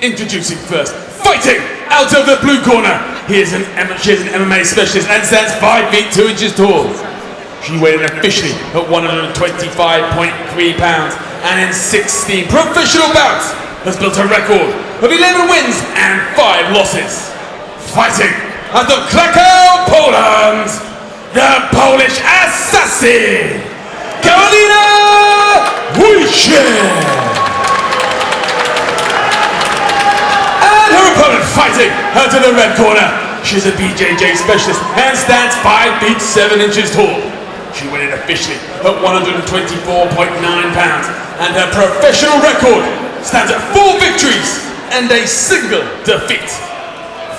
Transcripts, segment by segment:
Introducing first, fighting out of the blue corner. She is an MMA specialist and stands 5 feet 2 inches tall. She weighed in officially at 125.3 pounds and in 16 professional bouts has built a record of 11 wins and 5 losses. Fighting out of Krakow, Poland, the Polish assassin, Karolina Wojcik. And her opponent fighting out of the red corner. She's a BJJ specialist and stands 5 feet 7 inches tall. She weighed in officially at 124.9 pounds and her professional record stands at 4 victories and a single defeat.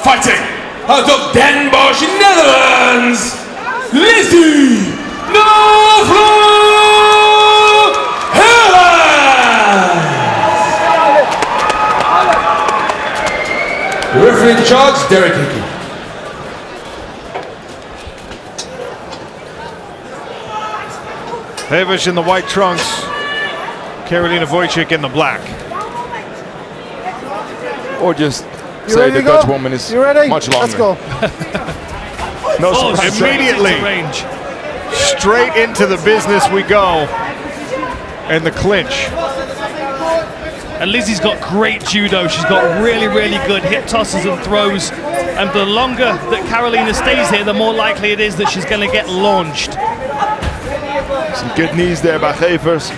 Fighting out of Den Bosch, Netherlands, Lizzy The referee in charge, 𝗘𝗨𝗥𝗢𝗣𝗘𝗦. Gevers in the white trunks, Karolina Wojcik in the black. Or just say the Dutch woman is much longer. Let's go. No, immediately straight into the business we go, and the clinch. And Lizzy's got great judo. She's got really, really good hip tosses and throws. And the longer that Karolina stays here, the more likely it is that she's going to get launched. Some good knees there by Gevers.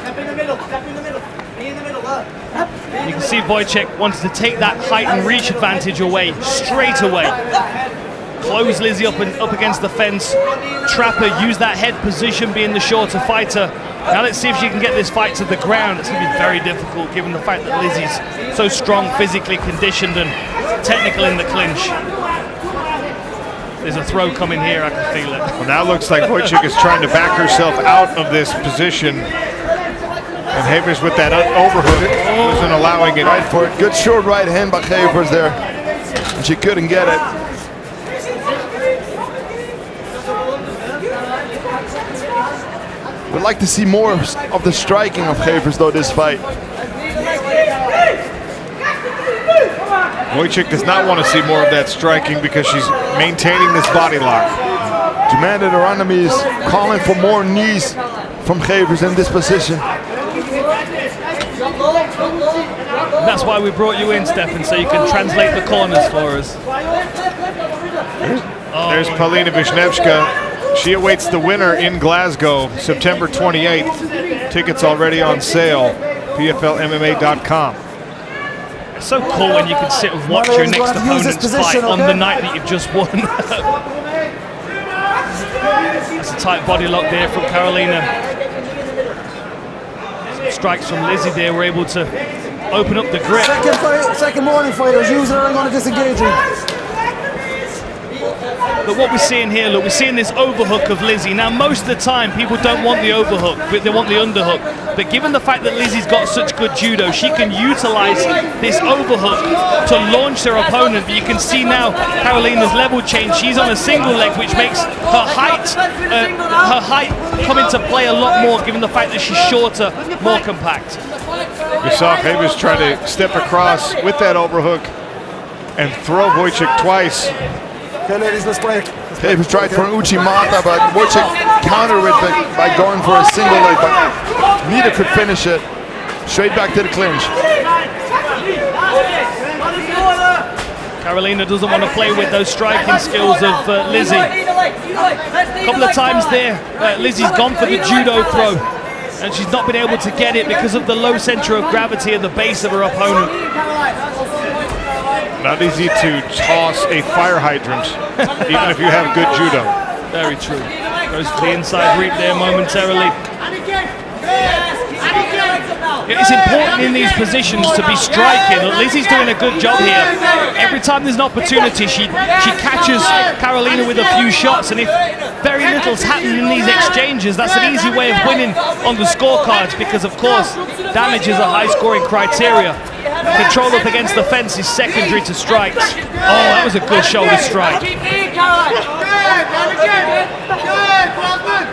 You can see Wojcik wanted to take that height and reach advantage away, straight away. Close Lizzy up against the fence, trap her, use that head position, being the shorter fighter. Now let's see if she can get this fight to the ground. It's going to be very difficult given the fact that Lizzy's so strong, physically conditioned and technical in the clinch. There's a throw coming here, I can feel it. Well, now looks like Wojcik is trying to back herself out of this position. And Gevers with that overhook wasn't allowing it. Right for it. Good short right hand by Gevers there. And she couldn't get it. Would like to see more of the striking of Gevers though this fight. Wojcik does not want to see more of that striking because she's maintaining this body lock. Demanded her enemies, calling for more knees from Gevers in this position. That's why we brought you in, Stefan, so you can translate the corners for us. There's Karolina 𝗘𝗥𝗢𝗣𝗘𝗦. She awaits the winner in Glasgow, September 28th. Tickets already on sale, PFLMMA.com. It's so cool when you can sit and watch your next opponent's fight on the night that you've just won. That's a tight body lock there from Karolina. Some strikes from Lizzy there were able to open up the grip. Second morning fighters, use her and going to disengage her. But what we're seeing here, look, we're seeing this overhook of Lizzy. Now, most of the time, people don't want the overhook, but they want the underhook. But given the fact that Lizzy's got such good judo, she can utilize this overhook to launch her opponent. But you can see now Karolina's level change. She's on a single leg, which makes her height come into play a lot more, given the fact that she's shorter, more compact. We saw Gevers try to step across with that overhook and throw Wojcik twice. Okay, ladies, let's break. Gevers tried for an 𝗘𝗨𝗥𝗢𝗣𝗘, but Wojcik countered it by going for a single leg, but neither could finish it. Straight back to the clinch. Karolina doesn't want to play with those striking skills of Lizzy. A couple of times there, Lizzy's gone for the judo throw, and she's not been able to get it because of the low center of gravity at the base of her opponent. Not easy to toss a fire hydrant, even if you have good judo. Very true. Goes to the inside reap there momentarily. It's important in these positions to be striking. Lizzy's doing a good job here. Every time there's an opportunity, she catches Karolina with a few shots, and if very little's happening in these exchanges, that's an easy way of winning on the scorecards because, of course, damage is a high-scoring criteria. Control up against the fence is secondary to strikes. Oh, that was a good shoulder strike.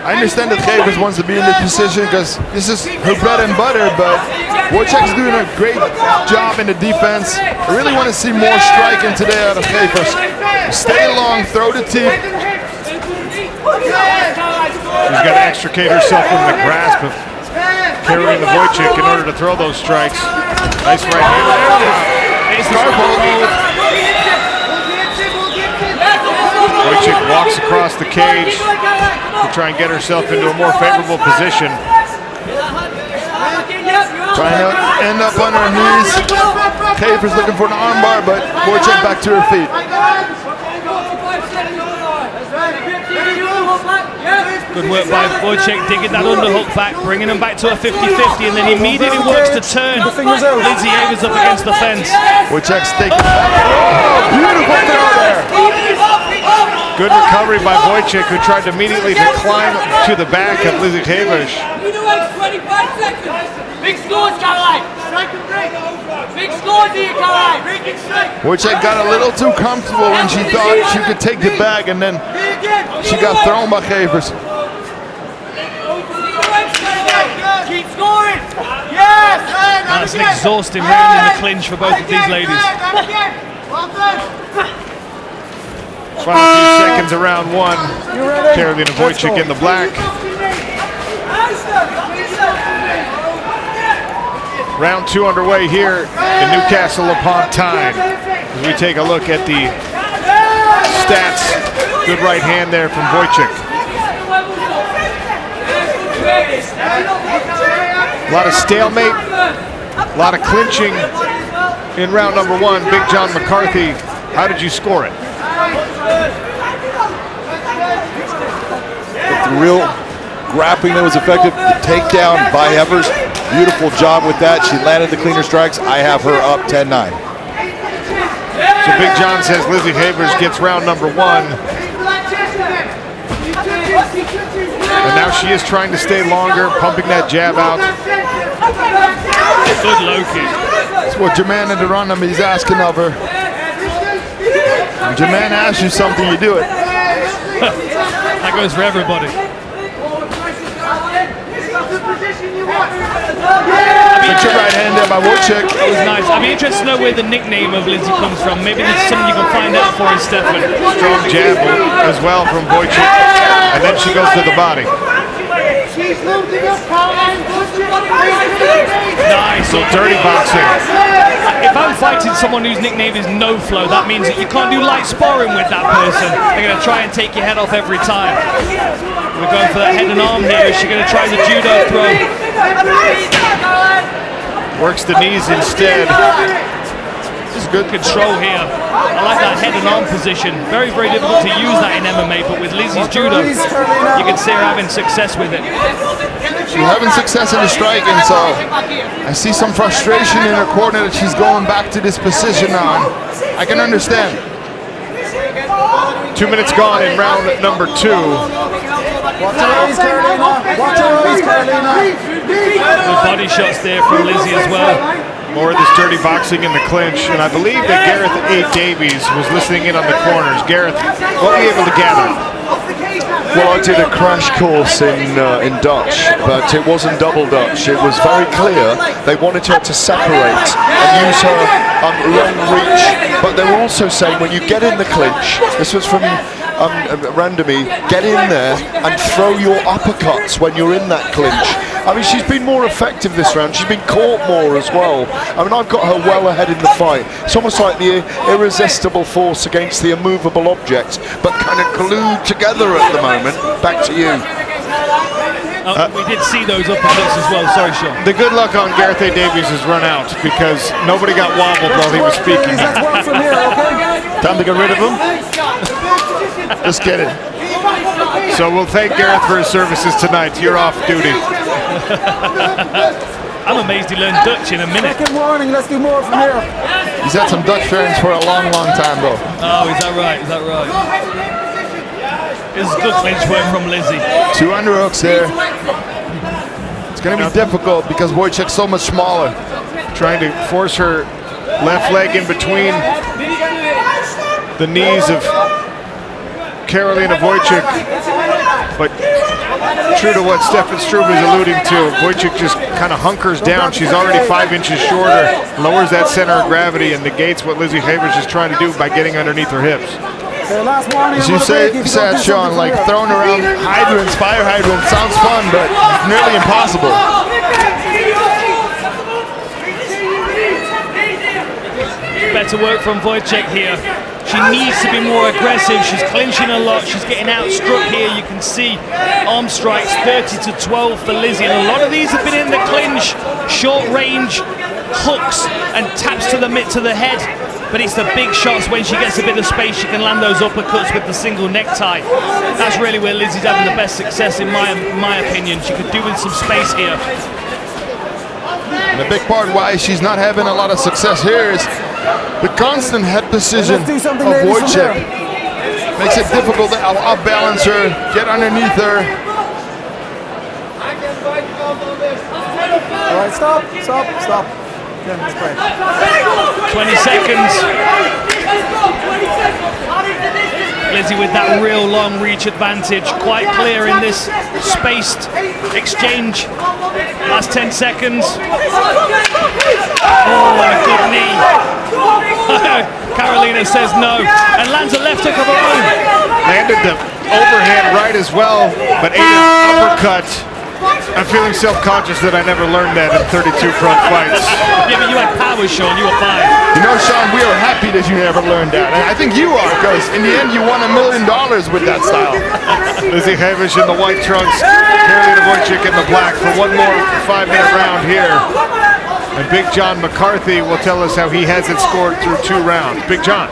I understand that Gevers wants to be in this position because this is her bread and butter, but Wojcik's doing a great job in the defense. I really want to see more striking today out of Gevers. Stay long, throw the teeth. She's got to extricate herself from the grasp of Karolina Wojcik in order to throw those strikes. Nice right hand. Wojcik walks across the cage to try and get herself into a more favorable position. Trying to end up on her knees. Gevers looking for an armbar, but Wojcik back to her feet. Good work by Wojcik, digging that underhook back, bringing him back to a 50-50, and then immediately works to turn Lizzy Gevers up against the fence. Wojcik's taking back. Oh, beautiful throw there. Good recovery by Wojcik, who tried to immediately to climb to the back of Lizzy Gevers. Big scores, Karolina! Big scores here, Karolina! Wojcik got a little too comfortable when she thought she could take the bag, and then she got thrown by Gevers. Keep scoring! Yes! That's an exhausting round in the clinch for both of these ladies. Final few seconds of round one. Karolina Wojcik in the black. Round two underway here in Newcastle upon Tyne. As we take a look at the stats. Good right hand there from Wojcik. A lot of stalemate, a lot of clinching in round number one. Big John McCarthy, how did you score it? The real grappling that was effective, the takedown by Gevers. Beautiful job with that. She landed the cleaner strikes. I have her up 10-9. So Big John says Lizzy Gevers gets round number one. And now she is trying to stay longer, pumping that jab out. Good low kick. That's what Jermaine and Karolina is asking of her. When Jermaine asks you something, you do it. That goes for everybody. Good right hand there by Wojcik. That was nice. I'd be interested to know where the nickname of Lizzy comes from. Maybe there's something you can find out for in Stefan. Strong jab as well from Wojcik. And then she goes to the body. Nice. So dirty boxing. If I'm fighting someone whose nickname is No Flow, that means that you can't do light sparring with that person. They're going to try and take your head off every time. We're going for that head and arm here. Is she going to try the judo throw? Works the knees instead. This is good control here. I like that head and arm position. Very, very difficult to use that in MMA, but with Lizzy's judo, you can see her having success with it. She's having success in the striking, so I see some frustration in her corner that she's going back to this position now. I can understand. 2 minutes gone in round number two. Watch your eyes, Karolina. Watch your eyes, Karolina. Good body shots there from Lizzy as well. More of this dirty boxing in the clinch, and I believe that Gareth A. Davies was listening in on the corners. Gareth, what were you able to gather? Well, I did a crash course in Dutch, but it wasn't double Dutch. It was very clear they wanted her to separate and use her long reach, but they were also saying when you get in the clinch, this was from Randomy, get in there and throw your uppercuts when you're in that clinch. I mean, she's been more effective this round. She's been caught more as well. I mean, I've got her well ahead in the fight. It's almost like the irresistible force against the immovable object, but kind of glued together at the moment. Back to you. We did see those uppercuts as well. Sorry, Sean. The good luck on Gareth A. Davies has run out because nobody got wobbled while he was speaking. Let's work from here, okay? Time to get rid of him? Just get it. So we'll thank Gareth for his services tonight. You're off duty. I'm amazed he learned Dutch in a minute. Second warning, let's do more from here. He's had some Dutch friends for a long, long time, though. Oh, is that right? Is that right? This is good clinch work from Lizzy. 2 underhooks there. It's going to be difficult because Wojcik's so much smaller. Trying to force her left leg in between the knees of Karolina Wojcik, but true to what Stefan Struve is alluding to, Wojcik just kind of hunkers down. She's already 5 inches shorter, lowers that center of gravity, and negates what Lizzy Gevers is trying to do by getting underneath her hips. As you said, Sean, like throwing around hydrants, fire hydrants, sounds fun, but nearly impossible. Better work from Wojcik here. She needs to be more aggressive. She's clinching a lot. She's getting outstruck here. You can see arm strikes 30-12 for Lizzy. And a lot of these have been in the clinch. Short range hooks and taps to the mid to the head. But it's the big shots when she gets a bit of space. She can land those uppercuts with the single necktie. That's really where Lizzy's having the best success in my opinion. She could do with some space here. And a big part why she's not having a lot of success here is the constant head precision of Wojcik. Makes it difficult to outbalance her, get underneath her. All right, stop. Okay, let's play. 20 seconds. Lizzy with that real long reach advantage. Quite clear in this spaced exchange. Last 10 seconds. Oh, and a good knee. Karolina says no and lands a left hook of her own. Landed the overhand right as well, but ate an uppercut. I'm feeling self-conscious that I never learned that in 32 pro fights. Yeah, but you had power, Sean. You were fine. You know, Sean, we are happy that you never learned that. And I think you are, because in the end, you won $1 million with that style. Lizzy Gevers in the white trunks, Karolina Wojcik in the black for one more 5-minute round here. And Big John McCarthy will tell us how he has it scored through 2 rounds. Big John.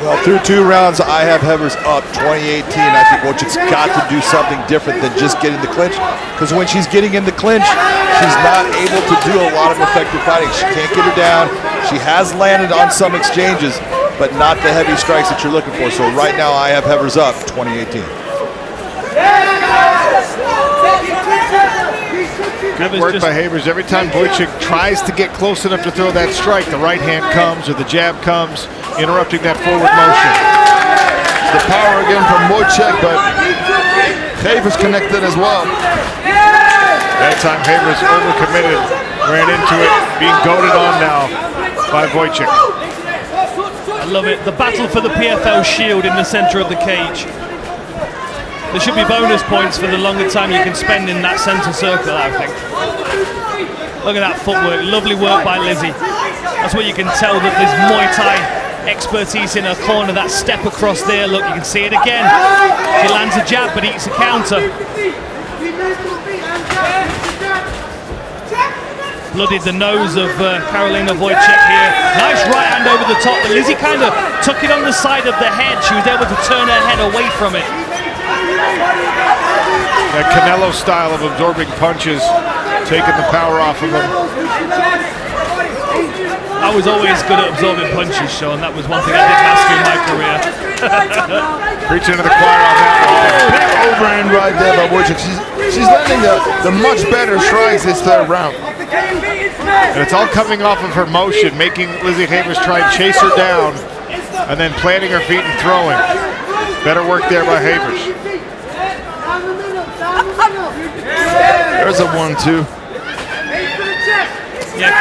Well, through 2 rounds, I have Gevers up 20-18. I think Wojcik's got to do something different than just getting the clinch, because when she's getting in the clinch, she's not able to do a lot of effective fighting. She can't get her down. She has landed on some exchanges, but not the heavy strikes that you're looking for. So right now, I have Gevers up 20-18. Good work by Gevers. Every time Wojcik tries to get close enough to throw that strike, the right hand comes or the jab comes, interrupting that forward motion. The power again from Wojcik, but Gevers connected as well. That time Gevers overcommitted, ran into it, being goaded on now by Wojcik. I love it. The battle for the PFL shield in the center of the cage. There should be bonus points for the longer time you can spend in that center circle, I think. Look at that footwork. Lovely work by Lizzy. That's where you can tell that there's Muay Thai expertise in her corner. That step across there, look, you can see it again. She lands a jab but eats a counter. Bloodied the nose of Karolina Wojcik here. Nice right hand over the top, but Lizzy kind of took it on the side of the head. She was able to turn her head away from it. That Canelo style of absorbing punches, taking the power off of him. I was always good at absorbing punches, Sean. That was one thing I did master in my career. Preaching to the choir on that one. Big overhand right there by Wojcik. She's landing the much better strikes this 3rd round. And it's all coming off of her motion, making Lizzy Gevers try and chase her down, and then planting her feet and throwing. Better work there by Gevers. There's a 1-2. Yeah,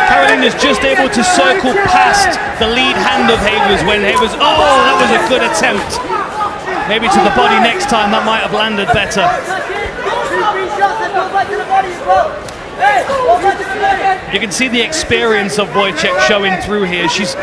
Karolina's just able to circle past the lead hand of Gevers when Gevers, oh, that was a good attempt. Maybe to the body next time, that might have landed better. You can see the experience of Wojcik showing through here. She's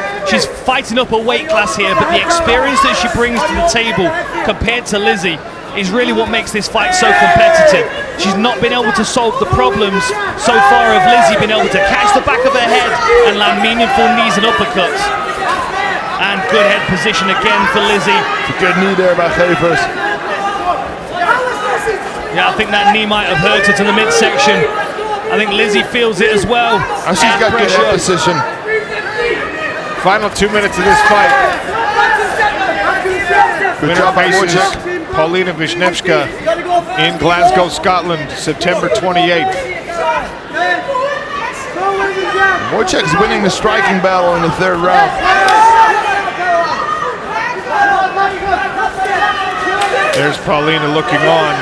fighting up a weight class here, but the experience that she brings to the table compared to Lizzy is really what makes this fight so competitive. She's not been able to solve the problems so far of Lizzy being able to catch the back of her head and land meaningful knees and uppercuts. And good head position again for Lizzy. It's a good knee there by Gevers. Yeah, I think that knee might have hurt her to the midsection. I think Lizzy feels it as well. And she's got good head position. Final 2 minutes of this fight. Good Winner job by faces Wojcik. Karolina 𝗘𝗥𝗦 in Glasgow, Scotland, September 28th. Wojcik's winning the striking battle in the 3rd round. There's Karolina looking on.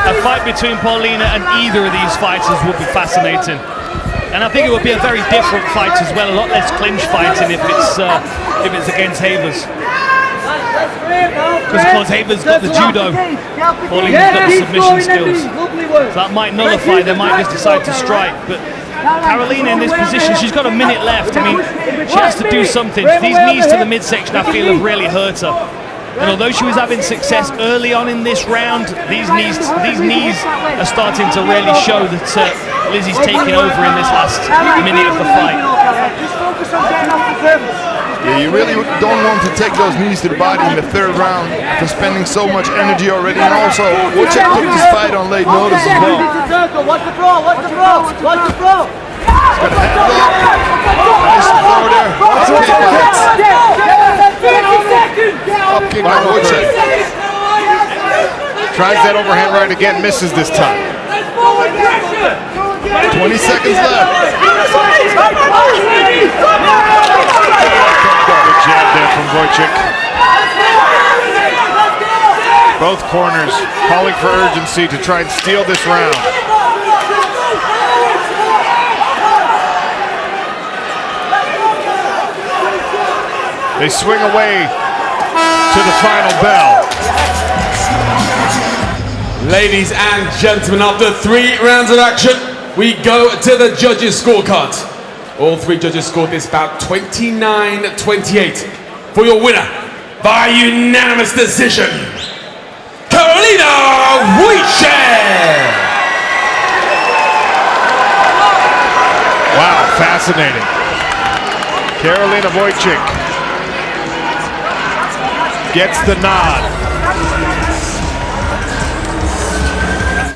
A fight between Karolina and either of these fighters would be fascinating. And I think it would be a very different fight as well, a lot less clinch fighting if it's against Gevers. Because of course Gevers got the judo, Karolina's got the submission skills. So that might nullify, they might just decide to strike. But Karolina in this position, she's got a minute left. I mean, she has to do something. These knees to the midsection I feel have really hurt her. And although she was having success early on in this round, these knees are starting to really show that Lizzy's taking over in this last minute of the fight. Yeah, you really don't want to take those knees to the body in the third round after spending so much energy already. And also, Wojcik took this fight on late notice as well. Watch the throw, watch the throw, watch the throw. Nice throw there. Up kick by Wojcik. Tries that overhand right again, misses this time. 20 seconds left. Good jab there from Wojcik. Both corners calling for urgency to try and steal this round. They swing away to the final bell. Ladies and gentlemen, after 3 rounds of action, we go to the judges' scorecards. All 3 judges scored this bout 29-28 for your winner by unanimous decision, Karolina Wojcik! Wow, fascinating. Karolina Wojcik gets the nod.